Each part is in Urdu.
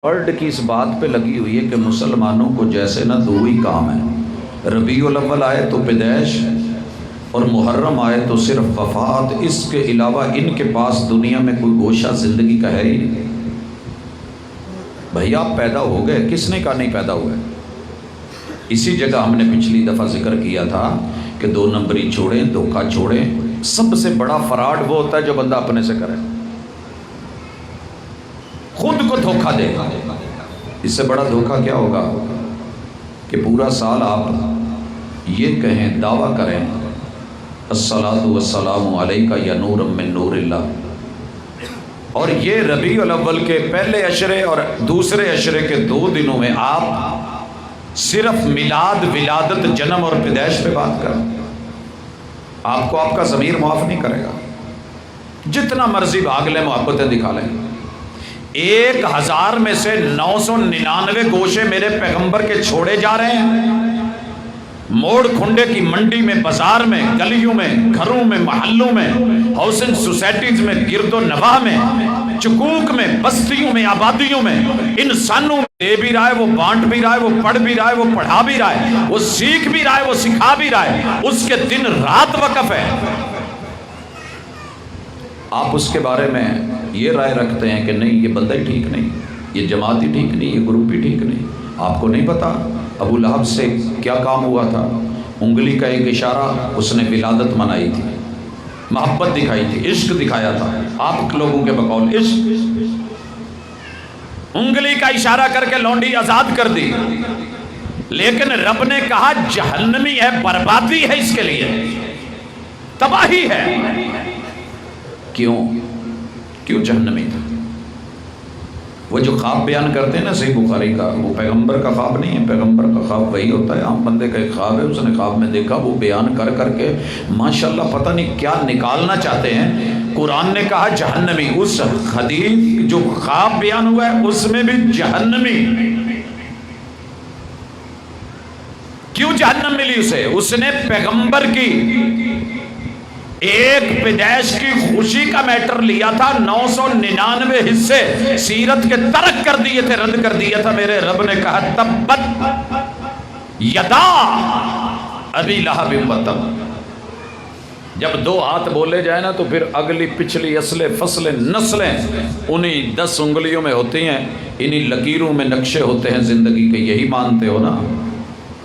ورلڈ کی اس بات پہ لگی ہوئی ہے کہ مسلمانوں کو جیسے نہ دو ہی کام ہیں، ربیع الاول آئے تو پیدائش اور محرم آئے تو صرف وفات، اس کے علاوہ ان کے پاس دنیا میں کوئی گوشہ زندگی کا ہے ہی نہیں۔ بھئی آپ پیدا ہو گئے، کس نے کہا نہیں پیدا ہوئے؟ اسی جگہ ہم نے پچھلی دفعہ ذکر کیا تھا کہ دو نمبری چھوڑیں، دھوکہ چھوڑیں۔ سب سے بڑا فراڈ وہ ہوتا ہے جو بندہ اپنے سے کرے، خود کو دھوکہ دے۔ اس سے بڑا دھوکہ کیا ہوگا کہ پورا سال آپ یہ کہیں، دعویٰ کریں الصلاۃ والسلام علیکہ یا نور من نور اللہ، اور یہ ربیع الاول کے پہلے عشرے اور دوسرے عشرے کے 2 دنوں میں آپ صرف میلاد، ولادت، جنم اور پیدائش پہ بات کریں، آپ کو آپ کا ضمیر معاف نہیں کرے گا۔ جتنا مرضی بھاگ لیں، محبتیں دکھا لیں، 1000 میں سے 999 گوشے میرے پیغمبر کے چھوڑے جا رہے ہیں۔ موڑ کھنڈے کی منڈی میں، بازار میں، گلیوں میں، گھروں میں، محلوں میں، ہاؤسنگ سوسائٹیز میں، گرد و نواح میں، چکوک میں، بستیوں میں، آبادیوں میں، انسانوں میں دے بھی رہا ہے، وہ بانٹ بھی رہا ہے، وہ پڑھ بھی رہا ہے، وہ پڑھا بھی رہا ہے، وہ سیکھ بھی رہا ہے، وہ سکھا بھی رہا ہے، اس کے دن رات وقف ہے۔ آپ اس کے بارے میں یہ رائے رکھتے ہیں کہ نہیں، یہ بندہ ہی ٹھیک نہیں، یہ جماعت ہی ٹھیک نہیں، یہ گروپ ہی ٹھیک نہیں۔ آپ کو نہیں پتا ابو لہب سے کیا کام ہوا تھا؟ انگلی کا ایک اشارہ، اس نے ولادت منائی تھی، محبت دکھائی تھی، عشق دکھایا تھا۔ آپ لوگوں کے بقول عشق، انگلی کا اشارہ کر کے لونڈی آزاد کر دی، لیکن رب نے کہا جہنمی ہے، بربادی ہے، اس کے لیے تباہی ہے۔ کیوں جہنمی تھا؟ وہ جو خواب بیان کرتے ہیں نا صحیح بخاری کا، وہ پیغمبر کا خواب نہیں ہے۔ پیغمبر کا خواب وہی ہوتا ہے، عام بندے کا ایک خواب ہے، اس نے خواب میں دیکھا، وہ بیان کر کر کے ماشاءاللہ پتہ نہیں کیا نکالنا چاہتے ہیں۔ قرآن نے کہا جہنمی، اس حدیث جو خواب بیان ہوا ہے اس میں بھی جہنمی۔ کیوں جہنم ملی اسے؟ اس نے پیغمبر کی ایک پیدائش کی خوشی کا میٹر لیا تھا، 999 حصے سیرت کے ترک کر دیے تھے، رد کر دیا تھا۔ میرے رب نے کہا تبت یدا ابی لہب وتب۔ جب 2 ہاتھ بولے جائیں نا تو پھر اگلی پچھلی اصلیں فصلیں نسلیں انہی 10 انگلیوں میں ہوتی ہیں، انہی لکیروں میں نقشے ہوتے ہیں زندگی کے۔ یہی مانتے ہو نا؟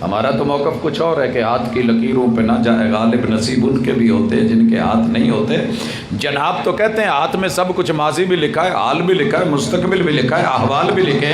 ہمارا تو موقف کچھ اور ہے کہ ہاتھ کی لکیروں پہ نہ جائے، غالب نصیب ان کے بھی ہوتے ہیں جن کے ہاتھ نہیں ہوتے۔ جناب تو کہتے ہیں ہاتھ میں سب کچھ، ماضی بھی لکھا ہے، حال بھی لکھا ہے، مستقبل بھی لکھا ہے، احوال بھی لکھے ہیں۔